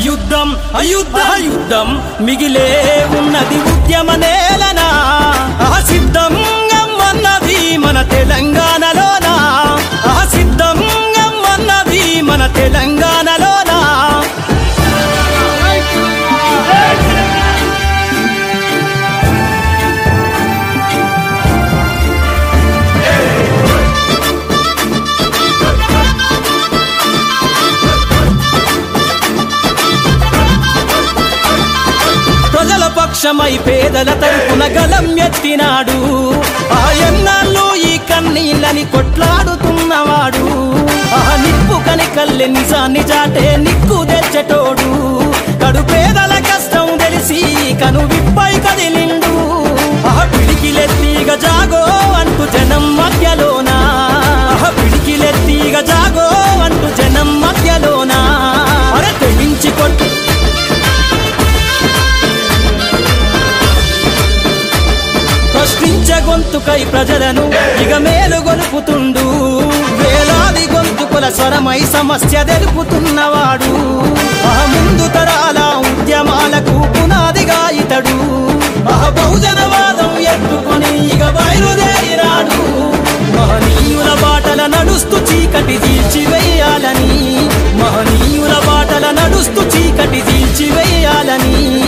యుద్ధం యుద్ధం మిగిలే ఉన్నది ఉద్యమ నేలనా సిద్ధంగమ్మన్నది మన తెలంగాణలోనా సిద్ధంగమ్మన్నది మన తెలంగాణలోనా ప్రజల పక్షమై పేదల తరపున గలం ఎత్తినాడు ఎన్నాళ్ళు ఈ కన్నీళ్ళని కొట్లాడుతున్నవాడు నిప్పు కనికల్లె నిజాన్ని చాటే నిక్కు తెచ్చటోడు కడు పేదల కష్టం తెలిసి కను విప్పై కదిలిండు పిడికిలెత్తిగ జాగో అంటూ జనం మధ్యలోనా పిడికిలెత్తిగ జాగో అంటూ జనం మధ్యలోనా అరే తెగించి కొట్టు ప్రశ్నించే గొంతుకై ప్రజలను ఇక మేలు గొలుపుతుండు వేలాది గొంతుకుల స్వరమై సమస్య తెలుపుతున్నవాడు ముందు తరాల ఉద్యమాలకు పునాదిగా ఇతడు బహుజనవాదం ఎత్తుకొని ఇక బయలుదేరినాడు మహనీయుల బాటల నడుస్తూ చీకటి తీర్చివేయాలని మహనీయుల బాటల నడుస్తూ చీకటి తీర్చివేయాలని